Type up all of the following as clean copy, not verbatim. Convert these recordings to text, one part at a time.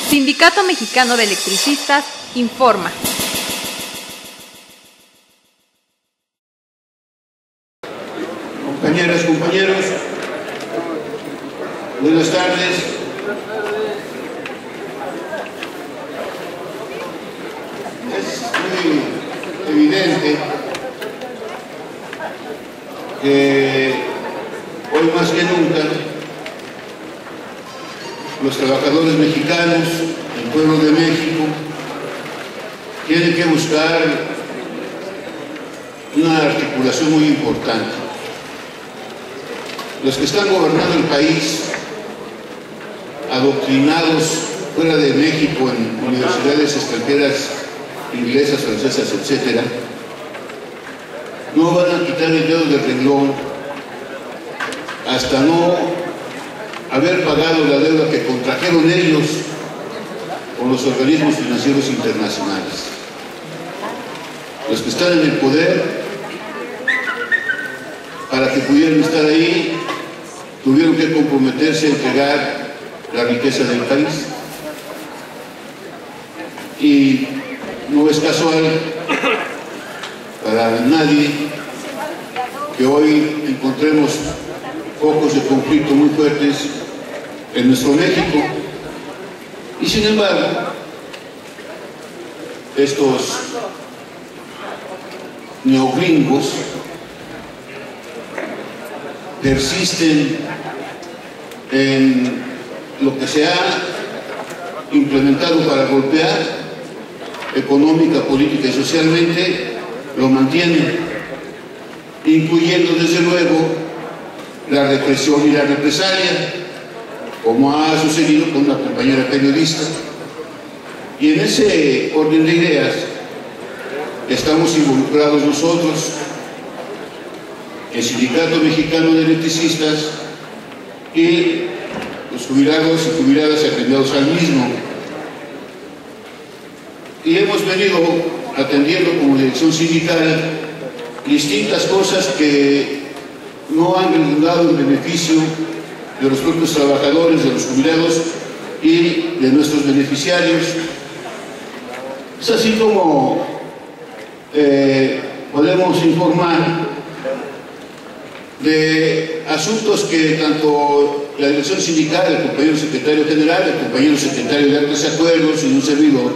Sindicato Mexicano de Electricistas informa. Compañeras, compañeros, buenas tardes. Es muy evidente que hoy más que nunca los trabajadores mexicanos, el pueblo de México, tienen que buscar una articulación muy importante. Los que están gobernando el país, adoctrinados fuera de México en universidades extranjeras, inglesas, francesas, etc., no van a quitar el dedo del renglón hasta no haber pagado la deuda que contrajeron ellos con los organismos financieros internacionales. Los que están en el poder, para que pudieran estar ahí, tuvieron que comprometerse a entregar la riqueza del país. Y no es casual para nadie que hoy encontremos focos de conflicto muy fuertes en nuestro México. Y sin embargo, estos neogringos persisten en lo que se ha implementado para golpear económica, política y socialmente, lo mantienen, incluyendo desde luego la represión y la represalia, como ha sucedido con una compañera periodista. Y en ese orden de ideas estamos involucrados nosotros, el Sindicato Mexicano de Electricistas y los jubilados y jubiladas afiliados al mismo. Y hemos venido atendiendo como dirección sindical distintas cosas que no han redundado en beneficio de los propios trabajadores, de los jubilados y de nuestros beneficiarios. Es así como podemos informar de asuntos que tanto la dirección sindical, el compañero secretario general, el compañero secretario de Artes y Acuerdos y un servidor,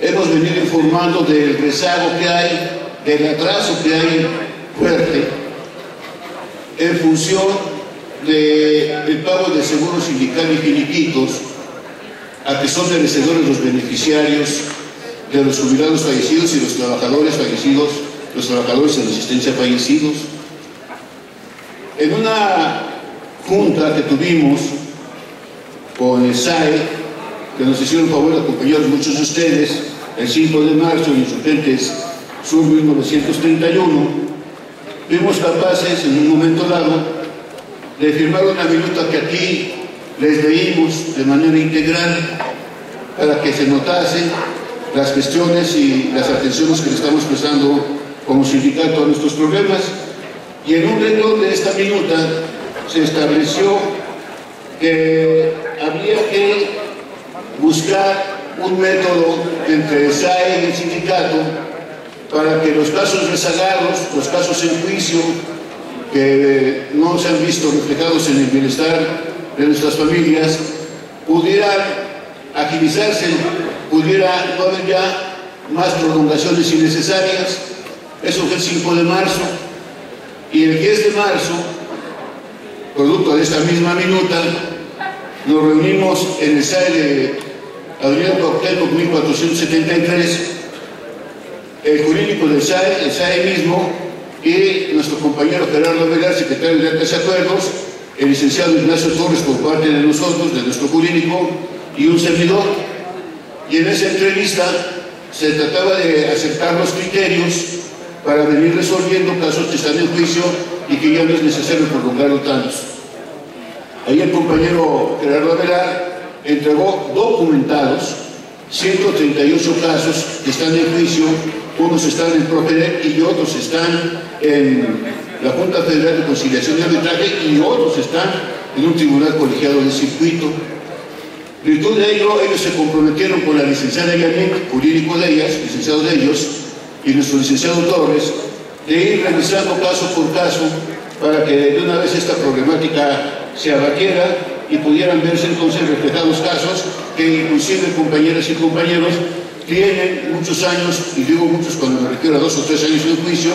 hemos venido informando del rezago que hay, del atraso que hay fuerte en función del pago de seguro sindical y finiquitos a que son merecedores los beneficiarios de los jubilados fallecidos y los trabajadores fallecidos, los trabajadores en asistencia fallecidos. En una junta que tuvimos con el SAE, que nos hicieron favor a compañeros muchos de ustedes, el 5 de marzo en Insurgentes Sur 1931, fuimos capaces en un momento dado de firmar una minuta que aquí les leímos de manera integral para que se notasen las cuestiones y las atenciones que le estamos prestando como sindicato a nuestros problemas. Y en un renglón de esta minuta se estableció que había que buscar un método entre el SAE y el sindicato para que los casos rezagados, los casos en juicio, que no se han visto reflejados en el bienestar de nuestras familias, pudieran agilizarse, pudiera no haber ya más prolongaciones innecesarias. Eso fue el 5 de marzo. Y el 10 de marzo, producto de esta misma minuta, nos reunimos en el SAE de Avenida Cuauhtémoc 1473, el jurídico del SAE, el SAE mismo, y nuestro compañero Gerardo Velar, secretario de Artes y Acuerdos, el licenciado Ignacio Torres por parte de nosotros, de nuestro jurídico, y un servidor. Y en esa entrevista se trataba de aceptar los criterios para venir resolviendo casos que están en juicio y que ya no es necesario prolongarlo tantos. Ahí el compañero Gerardo Avelar entregó documentados 138 casos que están en juicio, unos están en Proceder y otros están en la Junta Federal de Conciliación y Arbitraje y otros están en un tribunal colegiado de circuito. virtud de ello, ellos se comprometieron con la licenciada Yamik, jurídico de ellas, licenciado de ellos, y nuestro licenciado Torres, de ir revisando caso por caso para que de una vez esta problemática se abatiera y pudieran verse entonces reflejados casos que inclusive compañeras y compañeros tienen muchos años, y digo muchos cuando me refiero a 2 o 3 años de juicio,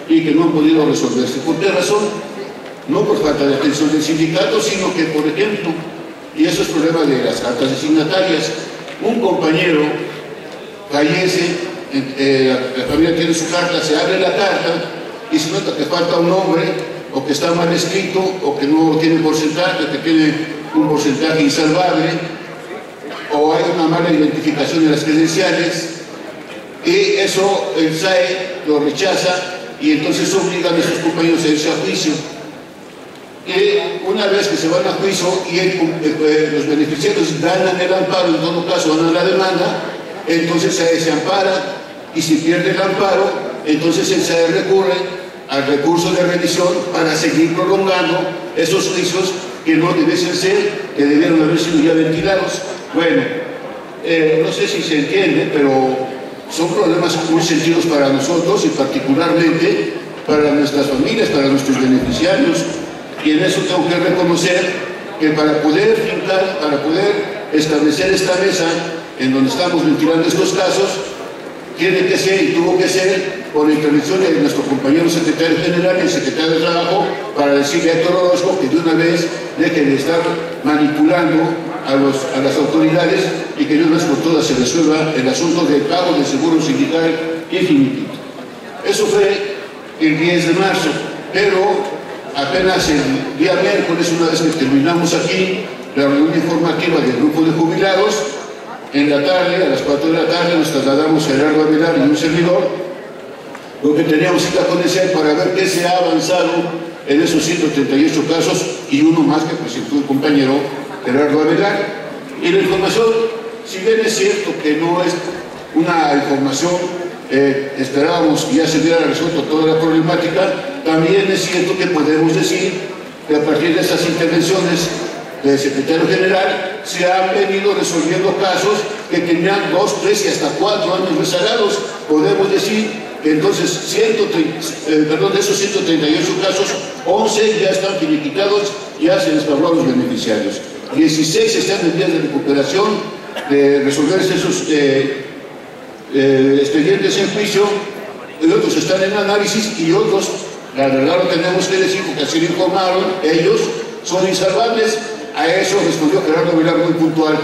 y que no han podido resolverse. ¿Por qué razón? No por falta de atención del sindicato, sino que, por ejemplo, y eso es problema de las cartas designatarias, un compañero fallece, la familia tiene su carta, se abre la carta y se nota que falta un nombre, o que está mal escrito, o que no tiene porcentaje, que tiene un porcentaje insalvable, o hay una mala identificación de las credenciales, y eso el SAE lo rechaza y entonces obligan a sus compañeros a irse a juicio. Y una vez que se van a juicio y los beneficiarios ganan el amparo, en todo caso ganan la demanda, entonces SAE se ampara, y si pierde el amparo, entonces el SAE recurre al recurso de revisión para seguir prolongando esos juicios que no debiesen ser, que debieron haber sido ya ventilados. Bueno, no sé si se entiende, pero son problemas muy sentidos para nosotros y particularmente para nuestras familias, para nuestros beneficiarios, y en eso tengo que reconocer que para poder fincar, para poder establecer esta mesa en donde estamos ventilando estos casos, tiene que ser y tuvo que ser por la intervención de nuestro compañero secretario general y el secretario de Trabajo, para decirle a Héctor Orozco que de una vez deje de estar manipulando a las autoridades y que de una vez por todas se resuelva el asunto del pago del seguro sindical infinito. Eso fue el 10 de marzo, pero apenas el día miércoles, una vez que terminamos aquí la reunión informativa del grupo de jubilados, en la tarde, a las 4 de la tarde, nos trasladamos a Gerardo Avelar y un servidor, lo que teníamos cita con el SAE para ver qué se ha avanzado en esos 138 casos y uno más que presentó el compañero Gerardo Avelar. Y la información, si bien es cierto que no es una información, esperábamos que ya se hubiera resuelto toda la problemática, también es cierto que podemos decir que a partir de esas intervenciones del secretario general se han venido resolviendo casos que tenían 2, 3 y hasta 4 años rezagados. Podemos decir que entonces de esos 138 casos, 11 ya están finiquitados, ya se les pagó a los beneficiarios. 16 están en vías de recuperación, de resolverse esos expedientes en juicio, y otros están en análisis, y otros, la verdad lo tenemos que decir porque así lo informaron, ellos son insalvables. A eso respondió Gerardo Avelar muy puntual.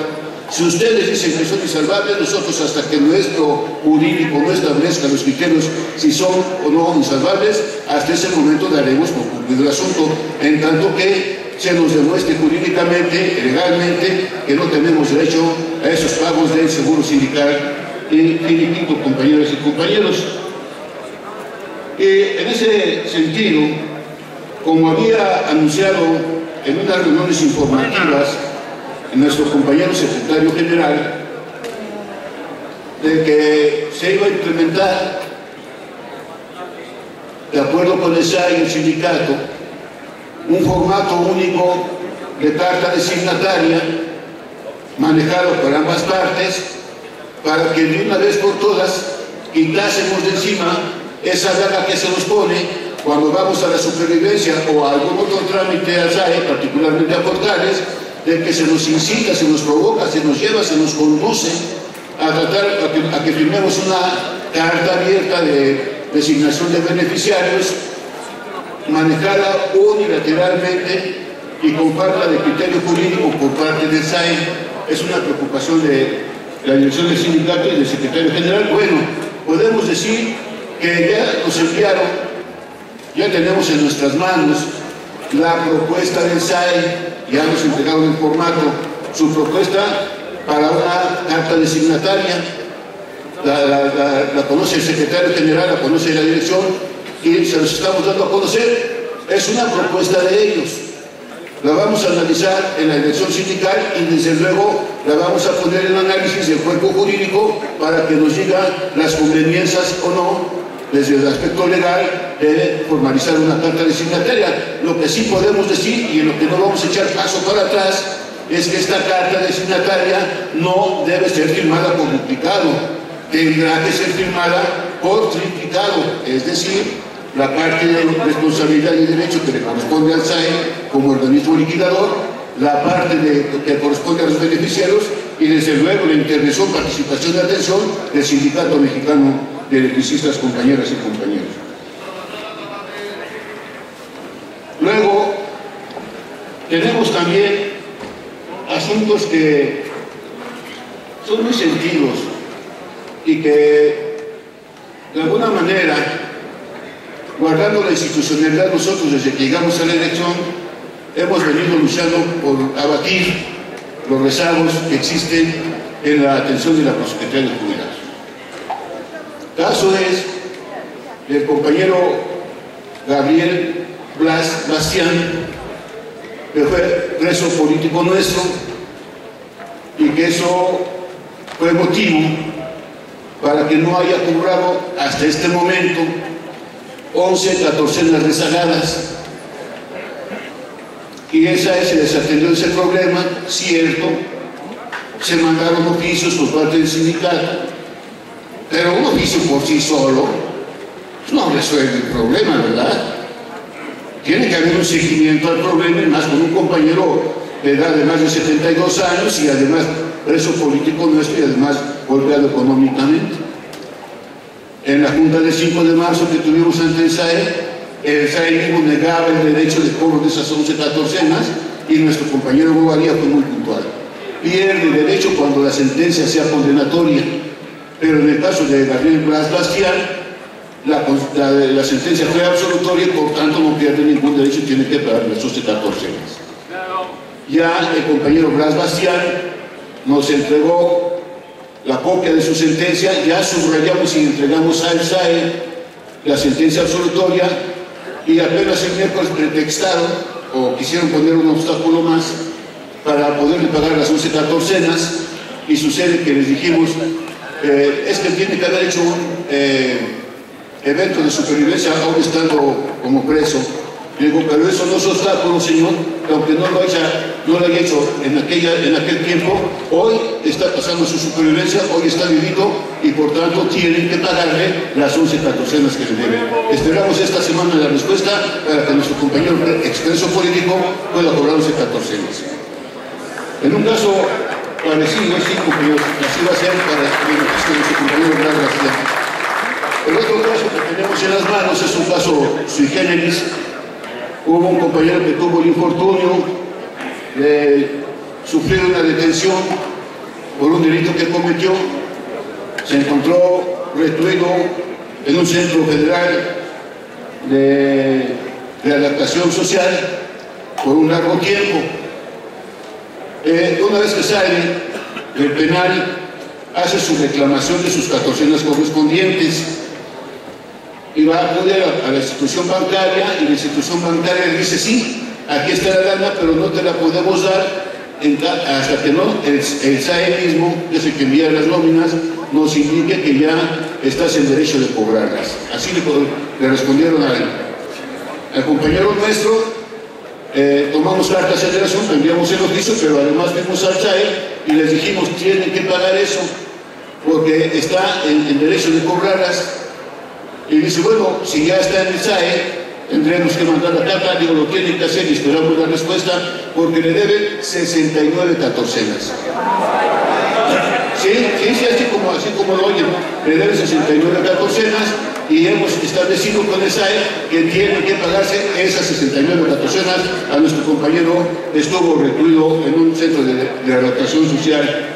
Si ustedes dicen que son insalvables, nosotros hasta que nuestro jurídico no establezca los criterios si son o no insalvables, hasta ese momento daremos por concluido el asunto, en tanto que se nos demuestre jurídicamente, legalmente, que no tenemos derecho a esos pagos del seguro sindical y compañeras y compañeros. En ese sentido, como había anunciado en unas reuniones informativas nuestro compañero secretario general, de que se iba a implementar, de acuerdo con el SAE y el sindicato, un formato único de carta designataria manejado por ambas partes, para que de una vez por todas quitásemos de encima esa daga que se nos pone cuando vamos a la supervivencia o a algún otro trámite al SAE, particularmente a Portales, de que se nos incita, se nos provoca, se nos lleva, se nos conduce a tratar a que firmemos una carta abierta de designación de beneficiarios, manejada unilateralmente y con falta de criterio jurídico por parte del SAE. Es una preocupación de la dirección del sindicato y del secretario general. Bueno, podemos decir que ya nos enviaron, ya tenemos en nuestras manos la propuesta del SAE, ya nos entregaron en formato su propuesta para una carta designataria. La conoce el secretario general, la conoce la dirección y se los estamos dando a conocer. Es una propuesta de ellos. La vamos a analizar en la dirección sindical y desde luego la vamos a poner en análisis del cuerpo jurídico para que nos digan las conveniencias o no desde el aspecto legal de formalizar una carta designataria. Lo que sí podemos decir y en lo que no vamos a echar paso para atrás es que esta carta destinataria no debe ser firmada por duplicado, tendrá que ser firmada por triplicado, es decir, la parte de responsabilidad y derecho que le corresponde al SAE como organismo liquidador, la parte que corresponde a los beneficiarios y desde luego la intervención, participación y atención del Sindicato Mexicano de Electricistas, compañeras y compañeros. Luego, tenemos también asuntos que son muy sentidos y que de alguna manera, guardando la institucionalidad, nosotros desde que llegamos a la elección hemos venido luchando por abatir los rezagos que existen en la atención de la Prosecretaría de Jubilados. Caso es del compañero Gabriel Blas Bastián, que fue preso político nuestro y que eso fue motivo para que no haya cobrado hasta este momento 11 catorcenas rezagadas. Y se les atendió ese problema, cierto, se mandaron oficios por parte del sindicato, pero un oficio por sí solo no resuelve el problema, ¿verdad? Tiene que haber un seguimiento al problema, y más con un compañero de edad de más de 72 años y además preso político nuestro y además golpeado económicamente. En la junta del 5 de marzo que tuvimos ante el SAE mismo negaba el derecho de cobro de esas 11 catorcenas y nuestro compañero Bobadilla fue muy puntual. Pierde el derecho cuando la sentencia sea condenatoria, pero en el caso de Gabriel Blas Bastián, la sentencia fue absolutoria y por tanto no pierde ningún derecho y tiene que pagar las 11 catorcenas. Ya el compañero Blas Bastián nos entregó la copia de su sentencia, ya subrayamos y entregamos al SAE la sentencia absolutoria y apenas el miércoles pretextaron o quisieron poner un obstáculo más para poderle pagar las 11 catorcenas y sucede que les dijimos es que tiene que haber hecho un evento de supervivencia aún estando como preso. Digo, pero eso no es obstáculo, señor, que aunque no lo haya hecho en aquel tiempo, hoy está pasando su supervivencia, hoy está vivido y por tanto tienen que pagarle las 11 catorcenas que le deben. Esperamos esta semana la respuesta para que nuestro compañero expreso político pueda cobrar 11 catorcenas. En un caso parecido, sí, compañeros, así va a ser para el beneficio de nuestro compañero Blas Bastián. El otro caso que tenemos en las manos es un caso sui generis. Hubo un compañero que tuvo el infortunio de sufrir una detención por un delito que cometió. Se encontró recluido en un centro federal de adaptación social por un largo tiempo. Una vez que sale del penal, hace su reclamación de sus catorcenas correspondientes y va a acudir a la institución bancaria y la institución bancaria le dice sí, aquí está la lana, pero no te la podemos dar hasta que no el SAE mismo, que es el que envía las nóminas, nos indique que ya estás en derecho de cobrarlas. Así le respondieron al compañero nuestro. Tomamos cartas de relación, enviamos el oficio, pero además fuimos al SAE y les dijimos tienen que pagar eso porque está en derecho de cobrarlas. Y dice, bueno, si ya está en el SAE, tendremos que mandar la carta, digo, lo tienen que hacer y esperamos la respuesta, porque le deben 69 catorcenas. Sí, así como lo oyen, le deben 69 catorcenas y hemos establecido con el SAE que tiene que pagarse esas 69 catorcenas a nuestro compañero que estuvo recluido en un centro de adaptación social.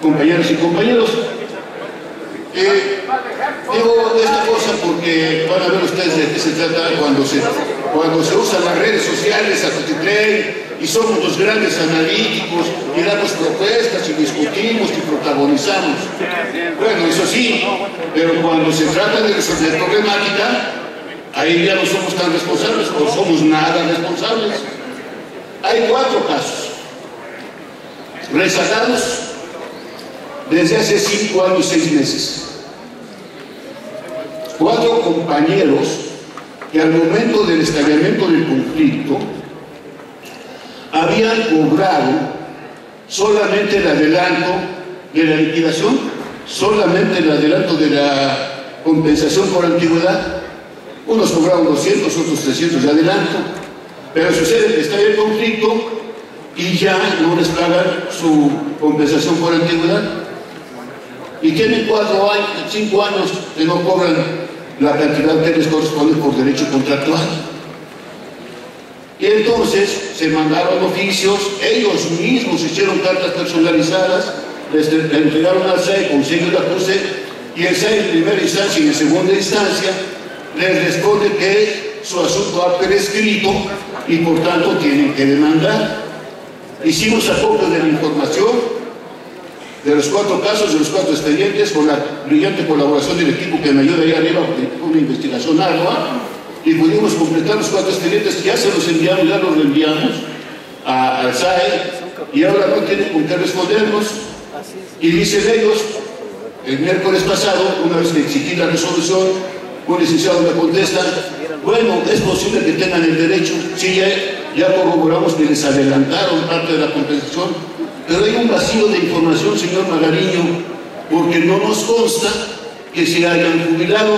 Compañeras y compañeros, digo esta cosa porque van a ver ustedes de qué se trata cuando se usan las redes sociales a Cotitlén y somos los grandes analíticos y damos propuestas y discutimos y protagonizamos. Bueno, eso sí, pero cuando se trata de resolver problemática, ahí ya no somos tan responsables o somos nada responsables. Hay 4 casos rezagados desde hace 5 años, 6 meses. 4 compañeros que al momento del estallamiento del conflicto habían cobrado solamente el adelanto de la liquidación, solamente el adelanto de la compensación por antigüedad. Unos cobraron 200, otros 300 de adelanto, pero sucede que está en conflicto y ya no les pagan su compensación por antigüedad. Y tienen 4 años, 5 años que no cobran la cantidad que les corresponde por derecho contractual. Y entonces se mandaron oficios, ellos mismos hicieron cartas personalizadas, les entregaron al SAE con sello de acuse, y el SAE en primera instancia y en segunda instancia les responde que su asunto ha prescrito y por tanto tienen que demandar. Hicimos acopio de la información de los 4 casos, de los 4 expedientes, con la brillante colaboración del equipo que me ayuda ahí arriba, con una investigación ardua, y pudimos completar los 4 expedientes. Ya se los enviamos, ya los reenviamos al SAE, y ahora no tienen con qué respondernos. Y dicen ellos, el miércoles pasado, una vez que exigí la resolución, un licenciado me contesta, bueno, es posible que tengan el derecho, sí, ya corroboramos que les adelantaron parte de la compensación, pero hay un vacío de información, señor Magariño, porque no nos consta que se hayan jubilado.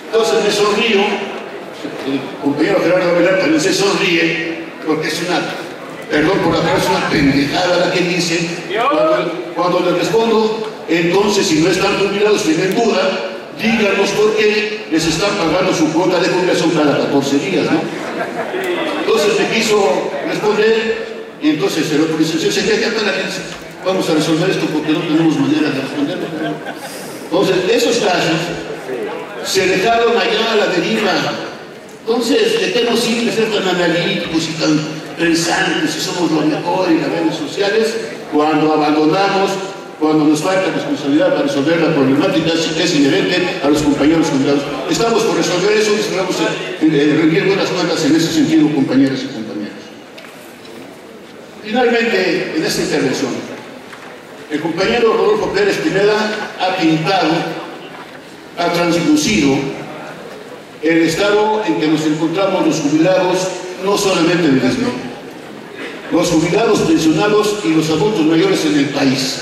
Entonces me sonrío, el compañero Gerardo Velar también se sonríe, porque es una, perdón por la palabra, es una pendejada la que dice. Cuando le respondo, entonces si no están jubilados, tienen duda, díganos por qué les están pagando su cuota de jubilación cada 14 días, ¿no? Entonces me quiso responder, y entonces el otro licenciado dice, vamos a resolver esto porque no tenemos manera de responderlo. Entonces, esos casos se dejaron allá a la deriva. Entonces, ¿de qué nos sirve ser tan analíticos y tan pensantes si somos lo mejor en las redes sociales cuando abandonamos, cuando nos falta responsabilidad para resolver la problemática que es inherente a los compañeros jubilados? Estamos por resolver eso y esperamos rendir buenas cuentas en ese sentido, compañeras y compañeros. Finalmente, en esta intervención, el compañero Rodolfo Pérez Pineda ha pintado, ha translucido el estado en que nos encontramos los jubilados, no solamente de México, los jubilados, pensionados y los adultos mayores en el país.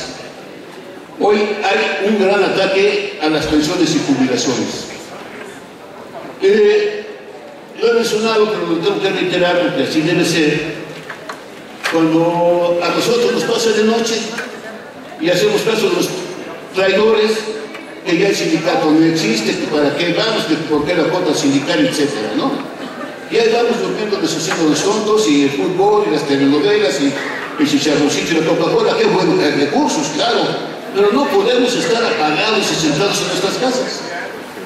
Hoy hay un gran ataque a las pensiones y jubilaciones. Lo he mencionado, pero lo tengo que reiterar porque así debe ser. Cuando a nosotros nos pasa de noche y hacemos caso de los traidores, que ya el sindicato no existe, que para qué vamos, que por qué la cuota sindical, etcétera, ¿no? Y ahí vamos durmiendo, deshaciendo los tontos, y el fútbol, y las telenovelas, y el chicharroncito y la Coca-Cola. Qué bueno que hay recursos, claro, pero no podemos estar apagados y sentados en nuestras casas.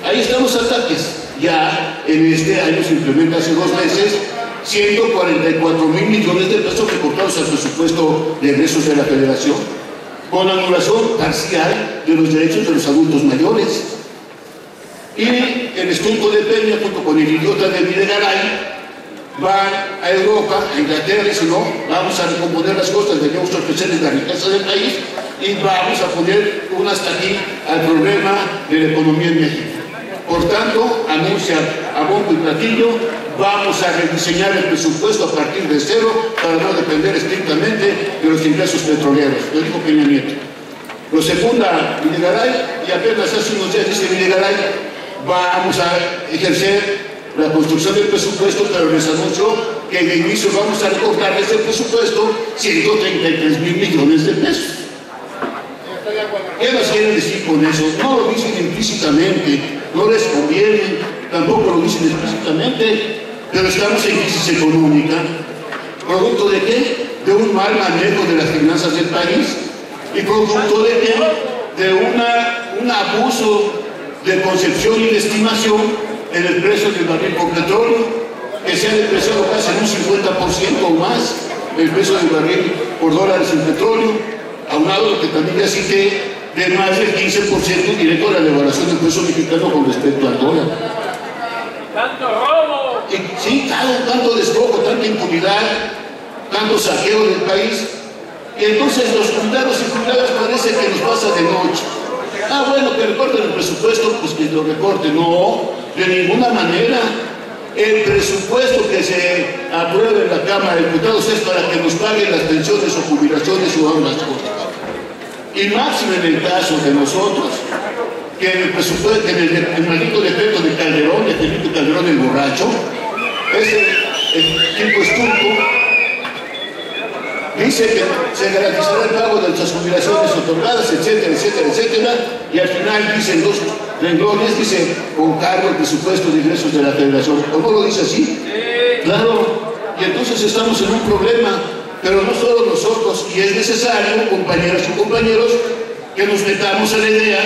Ahí están los ataques. Ya en este año se implementa hace 2 meses 144,000 millones de pesos recortados al presupuesto de egresos de la Federación, con anulación parcial de los derechos de los adultos mayores. Y el estunto de Peña, junto con el idiota de Videgaray, van a Europa, a Inglaterra, y si no, vamos a recomponer las costas, debemos ofrecerles la riqueza del país y vamos a poner un hasta aquí al problema de la economía en México. Por tanto, anuncia a bombo y platillo, vamos a rediseñar el presupuesto a partir de cero para no depender estrictamente de los ingresos petroleros. Lo dijo Peña Nieto. Lo secunda Videgaray, y apenas hace unos días dice Videgaray, vamos a ejercer la construcción del presupuesto, pero les anuncio que de inicio vamos a recortar de ese presupuesto 133,000 millones de pesos. ¿Qué nos quieren decir con eso? No lo dicen implícitamente, no les conviene, tampoco lo dicen explícitamente, pero estamos en crisis económica. ¿Producto de qué? De un mal manejo de las finanzas del país. ¿Y producto de qué? De un abuso de concepción y de estimación en el precio del barril por petróleo, que se ha depreciado casi en un 50% o más el precio del barril por dólares en petróleo, aunado lo que también ya cité, de más del 15% directo a la elevación del peso mexicano con respecto al dólar. ¡Tanto robo! Sí, tanto despojo, tanta impunidad, tanto saqueo del país. Y entonces los jubilados y jubiladas parece que nos pasa de noche. Ah, bueno, que recorten el presupuesto, pues que lo recorten. No, de ninguna manera. El presupuesto que se apruebe en la Cámara de Diputados es para que nos paguen las pensiones o jubilaciones o ambas cosas. Y máximo en el caso de nosotros, que en el presupuesto, en el maldito decreto de Calderón, de Felipe Calderón el borracho, el tipo estúpido, dice que se garantizará el pago de las jubilaciones otorgadas, etcétera, etcétera, etcétera, y al final dicen dos renglones, dice con cargo el presupuesto de ingresos de la Federación. ¿O no lo dice así? Claro, y entonces estamos en un problema, pero no solo nosotros, y es necesario, compañeras y compañeros, que nos metamos a la idea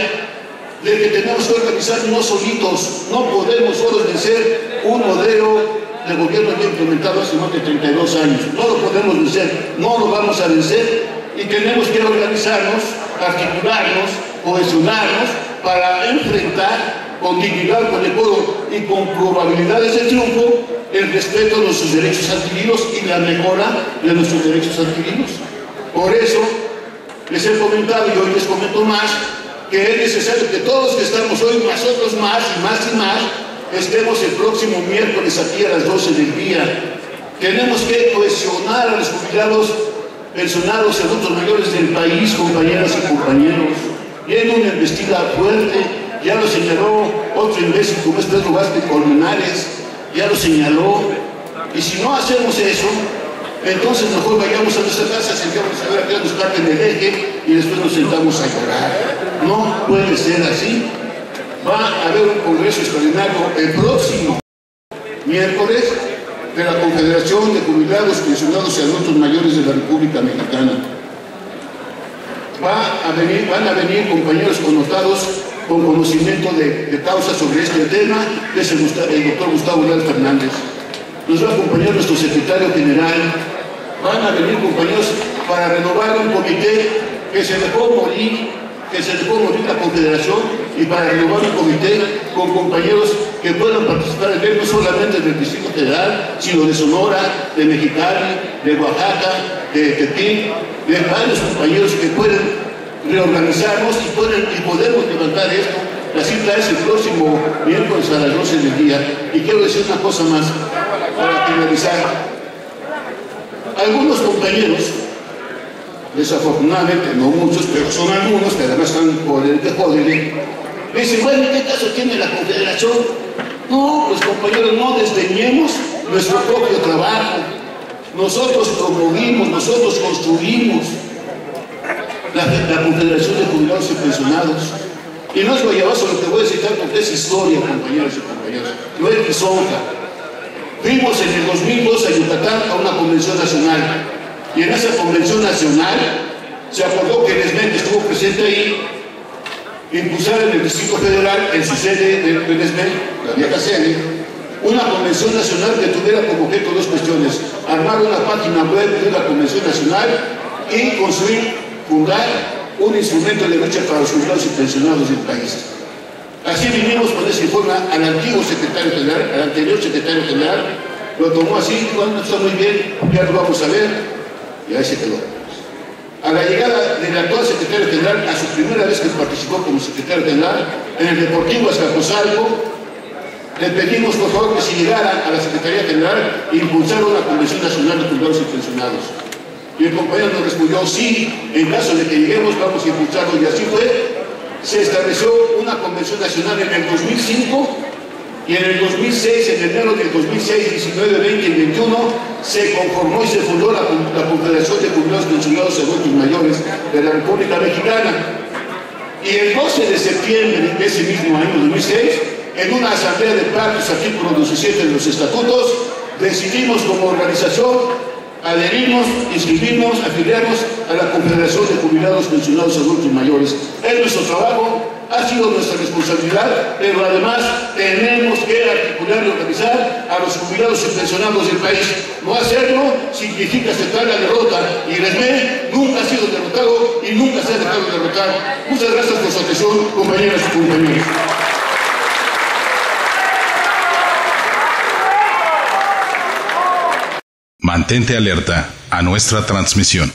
de que tenemos que organizarnos solitos. No podemos solo vencer un modelo de gobierno ya implementado hace más de 32 años. No lo podemos vencer, no lo vamos a vencer, y tenemos que organizarnos, articularnos, cohesionarnos para enfrentar con dignidad, con decoro y con probabilidades de triunfo el respeto de nuestros derechos adquiridos y la mejora de nuestros derechos adquiridos. Por eso les he comentado, y hoy les comento más, que es necesario que todos los que estamos hoy, más otros más y más y más, estemos el próximo miércoles aquí a las 12 del día. Tenemos que cohesionar a los jubilados, pensionados y adultos mayores del país, compañeras y compañeros. Viene una embestida fuerte, ya lo señaló otro imbécil como es Pedro Vázquez Colmenares, ya lo señaló. Y si no hacemos eso, entonces mejor vayamos a nuestra casa, sentamos a ver a qué nos parten el eje y después nos sentamos a llorar. No puede ser así. Va a haber un congreso extraordinario el próximo miércoles de la Confederación de Jubilados, Pensionados y Adultos Mayores de la República Mexicana. Van a venir compañeros connotados con conocimiento de causa sobre este tema, que es el doctor Gustavo Leal Fernández. Nos va a acompañar nuestro secretario general. Van a venir compañeros para renovar un comité que se dejó morir la Confederación, y para renovar un comité con compañeros que puedan participar en él, no solamente del Distrito Federal, sino de Sonora, de Mexicali, de Oaxaca, de Tepic, de varios compañeros que pueden reorganizarnos y podemos levantar esto. La cita es el próximo miércoles a las 12 del día. Y quiero decir una cosa más para finalizar. Algunos compañeros, desafortunadamente, no muchos, pero son algunos que además están joder, me dicen, bueno, ¿qué caso tiene la Confederación? No, pues compañeros, no desdeñemos nuestro propio trabajo. Nosotros promovimos, nosotros construimos la Confederación de Jubilados y Pensionados. Y no es guayabazo lo que voy a citar, porque es historia, compañeros y compañeras. No es lisonja. Fuimos en el 2002 a Yucatán a una convención nacional. Y en esa convención nacional se acordó que el ESME, que estuvo presente ahí, impulsar en el Distrito Federal, en su sede del ESME, la vieja sede, una convención nacional que tuviera como objeto dos cuestiones: armar una página web de la convención nacional y fundar un instrumento de lucha para los jubilados y pensionados del país. Así vinimos con ese informe al antiguo secretario general, al anterior secretario general, lo tomó así, bueno, está muy bien, ya lo vamos a ver, y ahí se quedó. A la llegada del actual secretario general, a su primera vez que participó como secretario general, en el Deportivo Azcapotzalco, le pedimos por favor que si llegara a la Secretaría General impulsar una Convención Nacional de Jubilados y Pensionados. Y el compañero nos respondió, sí, en caso de que lleguemos vamos a impulsarlo, y así fue. Se estableció una Convención Nacional en el 2005, y en el 2006, en enero del 2006, 19, 20 y 21, se conformó y se fundó la Confederación de Jubilados, Pensionados y Adultos Mayores de la República Mexicana. Y el 12 de septiembre de ese mismo año, 2006, en una asamblea de partes, artículo 17 de los estatutos, decidimos como organización adherimos, inscribirnos, afiliarnos a la Confederación de Jubilados, Pensionados y Adultos Mayores. Es nuestro trabajo, ha sido nuestra responsabilidad, pero además tenemos que articular y organizar a los jubilados y pensionados del país. No hacerlo significa aceptar la derrota, y el ESME nunca ha sido derrotado y nunca se ha dejado derrotar. Muchas gracias por su atención, compañeras y compañeros. Mantente alerta a nuestra transmisión.